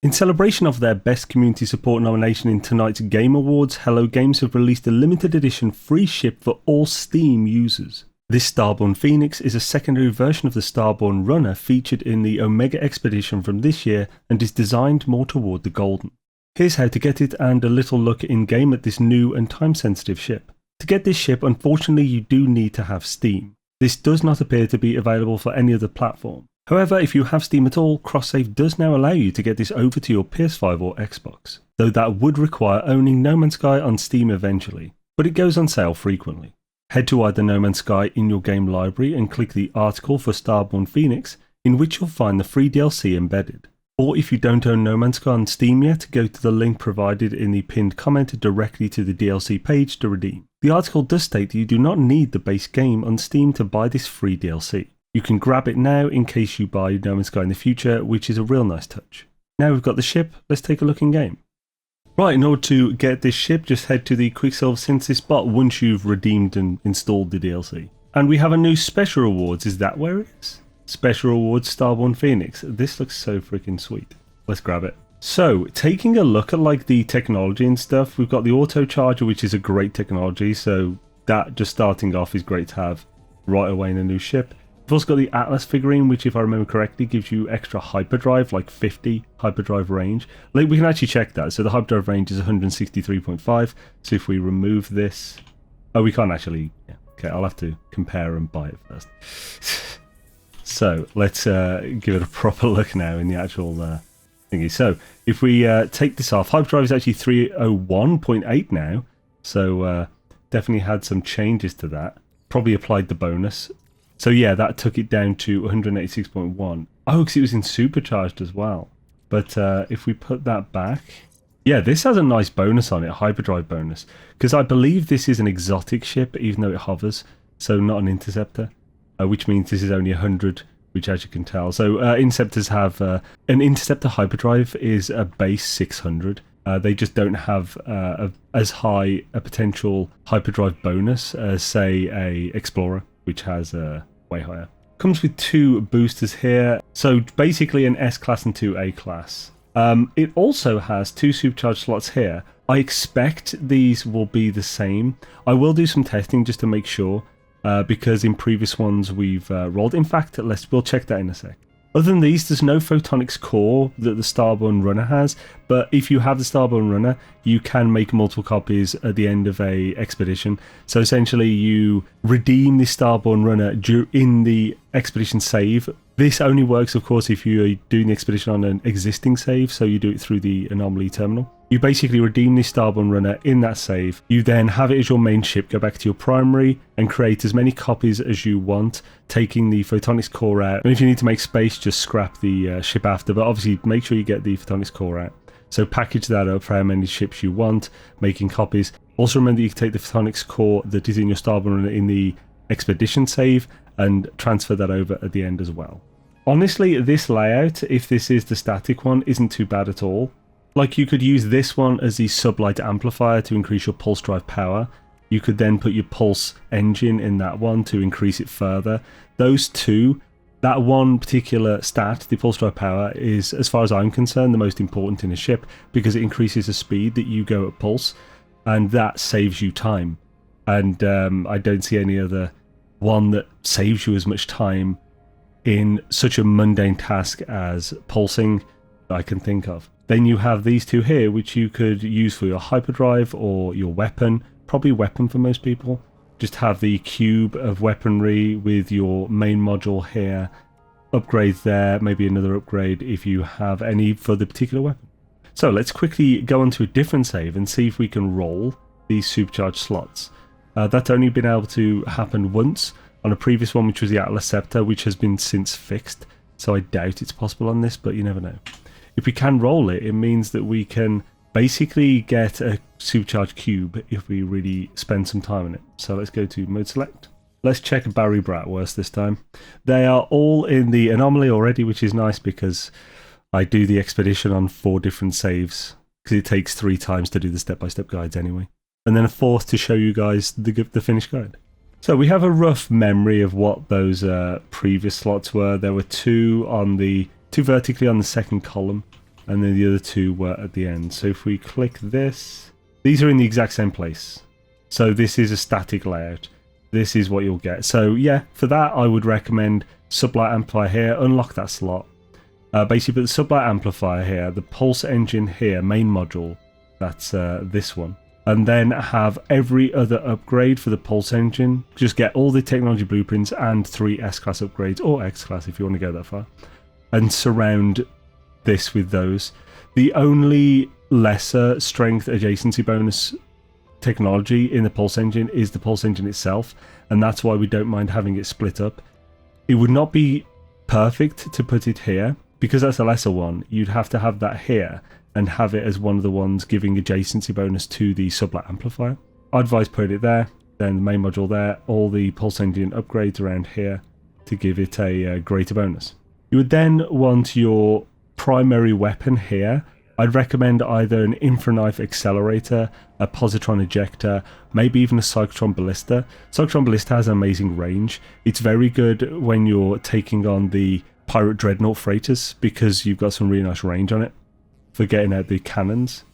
In celebration of their Best Community Support nomination in tonight's Game Awards, Hello Games have released a limited edition free ship for all Steam users. This Starborn Phoenix is a secondary version of the Starborn Runner featured in the Omega Expedition from this year and is designed more toward the Golden. Here's how to get it and a little look in-game at this new and time-sensitive ship. To get this ship, unfortunately you do need to have Steam. This does not appear to be available for any other platform. However, if you have Steam at all, cross-save does now allow you to get this over to your PS5 or Xbox, though that would require owning No Man's Sky on Steam eventually, but it goes on sale frequently. Head to either No Man's Sky in your game library and click the article for Starborn Phoenix, in which you'll find the free DLC embedded. Or if you don't own No Man's Sky on Steam yet, go to the link provided in the pinned comment directly to the DLC page to redeem. The article does state that you do not need the base game on Steam to buy this free DLC. You can grab it now in case you buy No Man's Sky in the future, which is a real nice touch. Now we've got the ship, let's take a look in game. Right, in order to get this ship, just head to the Quicksilver Synthesis spot once you've redeemed and installed the DLC. And we have a new Special Rewards, is that where it is? Special Rewards Starborn Phoenix. This looks so freaking sweet. Let's grab it. So, taking a look at like the technology and stuff, we've got the auto charger, which is a great technology, so that just starting off is great to have right away in a new ship. We've also got the Atlas figurine, which if I remember correctly gives you extra hyperdrive, like 50 hyperdrive range. Like, we can actually check that. So the hyperdrive range is 163.5. So if we remove this... Oh, we can't actually... Yeah. Okay, I'll have to compare and buy it first. So let's give it a proper look now in the actual thingy. So if we take this off, hyperdrive is actually 301.8 now. So definitely had some changes to that. Probably applied the bonus. So yeah, that took it down to 186.1. Oh, because it was in supercharged as well. But if we put that back... Yeah, this has a nice bonus on it, a hyperdrive bonus. Because I believe this is an exotic ship, even though it hovers. So not an interceptor. Which means this is only 100, which as you can tell. So interceptors have... an interceptor hyperdrive is a base 600. They just don't have as high a potential hyperdrive bonus as, say, a Explorer, which has way higher. Comes with two boosters here, so basically an S-Class and two A-Class. It also has two supercharged slots here. I expect these will be the same. I will do some testing just to make sure, because in previous ones we've rolled. In fact, we'll check that in a sec. Other than these, there's no photonics core that the Starborn Runner has, but if you have the Starborn Runner, you can make multiple copies at the end of a expedition. So essentially you redeem the Starborn Runner in the expedition save. This only works, of course, if you're doing the expedition on an existing save, so you do it through the anomaly terminal. You basically redeem the Starborn Runner in that save. You then have it as your main ship, go back to your primary, and create as many copies as you want, taking the photonics core out. And if you need to make space, just scrap the ship after, but obviously make sure you get the photonics core out. So package that up for how many ships you want, making copies. Also remember you can take the photonics core that is in your Starborn Runner in the expedition save and transfer that over at the end as well. Honestly, this layout, if this is the static one, isn't too bad at all. Like, you could use this one as the sublight amplifier to increase your pulse drive power. You could then put your pulse engine in that one to increase it further. Those two, that one particular stat, the pulse drive power, is, as far as I'm concerned, the most important in a ship because it increases the speed that you go at pulse, and that saves you time. And I don't see any other one that saves you as much time in such a mundane task as pulsing I can think of. Then you have these two here, which you could use for your hyperdrive or your weapon. Probably weapon for most people. Just have the cube of weaponry with your main module here. Upgrades there, maybe another upgrade if you have any for the particular weapon. So let's quickly go on to a different save and see if we can roll these supercharged slots. That's only been able to happen once on a previous one, which was the Atlas Scepter, which has been since fixed. So I doubt it's possible on this, but you never know. If we can roll it, it means that we can basically get a supercharged cube if we really spend some time on it. So let's go to mode select. Let's check Barry Bratwurst this time. They are all in the anomaly already, which is nice because I do the expedition on 4 different saves because it takes 3 times to do the step-by-step guides anyway. And then a 4th to show you guys the finished guide. So we have a rough memory of what those previous slots were. There were 2 vertically on the second column. and then the other two were at the end. So if we click this, these are in the exact same place. So this is a static layout. This is what you'll get. So yeah, for that I would recommend sublight amplifier here, unlock that slot. Basically put the sublight amplifier here, the pulse engine here, main module, that's this one. And then have every other upgrade for the pulse engine. Just get all the technology blueprints and 3 S-Class upgrades, or X-Class if you want to go that far. And surround this with those. The only lesser strength adjacency bonus technology in the pulse engine is the pulse engine itself, and that's why we don't mind having it split up. It would not be perfect to put it here, because that's a lesser one. You'd have to have that here and have it as one of the ones giving adjacency bonus to the sublight amplifier. I'd advise putting it there, then the main module there, all the pulse engine upgrades around here to give it a greater bonus. You would then want your primary weapon here. I'd recommend either an infraknife accelerator, a positron ejector, maybe even a cyclotron ballista. Cyclotron ballista has an amazing range. It's very good when you're taking on the pirate dreadnought freighters because you've got some really nice range on it for getting out the cannons.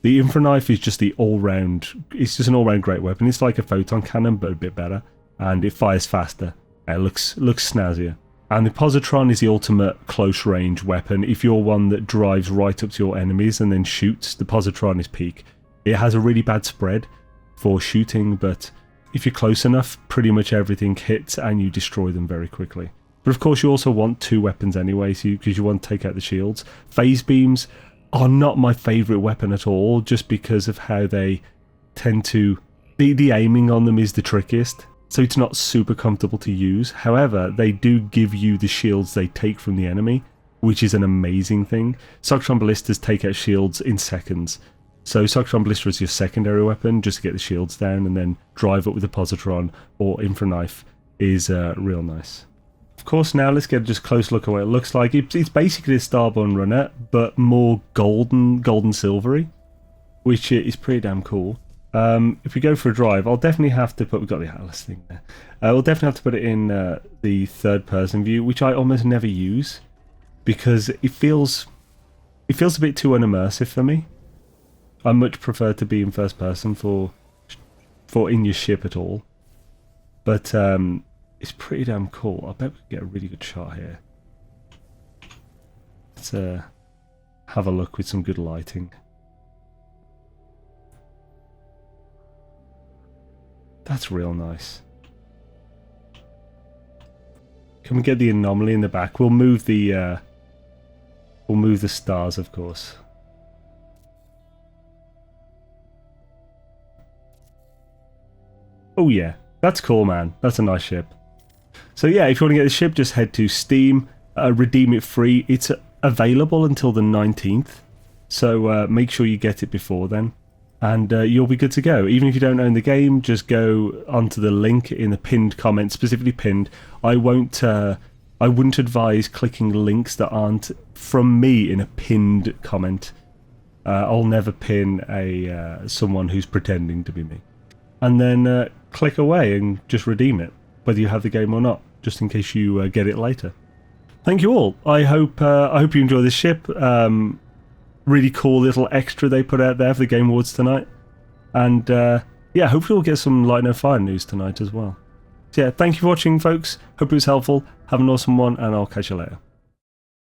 The infraknife is just the all-round, it's just an all-round great weapon. It's like a photon cannon but a bit better, and it fires faster. It looks snazzier. And the positron is the ultimate close range weapon. If you're one that drives right up to your enemies and then shoots, the positron is peak. It has a really bad spread for shooting, but if you're close enough, pretty much everything hits and you destroy them very quickly. But of course you also want 2 weapons anyway, because you want to take out the shields. Phase beams are not my favourite weapon at all, just because of how they tend to... The aiming on them is the trickiest. So it's not super comfortable to use. However, they do give you the shields they take from the enemy, which is an amazing thing. Cyclotron ballistas take out shields in seconds. So Cyclotron ballista is your secondary weapon, just to get the shields down, and then drive up with the positron or infraknife is real nice. Of course, now let's get just a close look at what it looks like. It's basically a Starborn runner, but more golden silvery, which is pretty damn cool. If we go for a drive, I'll definitely have to put... We've got the Atlas thing there. We'll definitely have to put it in the third-person view, which I almost never use because it feels a bit too unimmersive for me. I much prefer to be in first person for in your ship at all. But it's pretty damn cool. I bet we can get a really good shot here. Let's have a look with some good lighting. That's real nice. Can we get the anomaly in the back? We'll move the stars, of course. Oh yeah, that's cool, man. That's a nice ship. So yeah, if you want to get the ship, just head to Steam, redeem it free. It's available until the 19th, so make sure you get it before then. And you'll be good to go. Even if you don't own the game, just go onto the link in the pinned comment, specifically pinned. I wouldn't advise clicking links that aren't from me in a pinned comment. I'll never pin someone who's pretending to be me. And then click away and just redeem it, whether you have the game or not, just in case you get it later. Thank you all. I hope you enjoy this ship. Really cool little extra they put out there for the Game Awards tonight. And yeah, hopefully we'll get some Light No Fire news tonight as well. So yeah, thank you for watching, folks. Hope it was helpful. Have an awesome one, and I'll catch you later.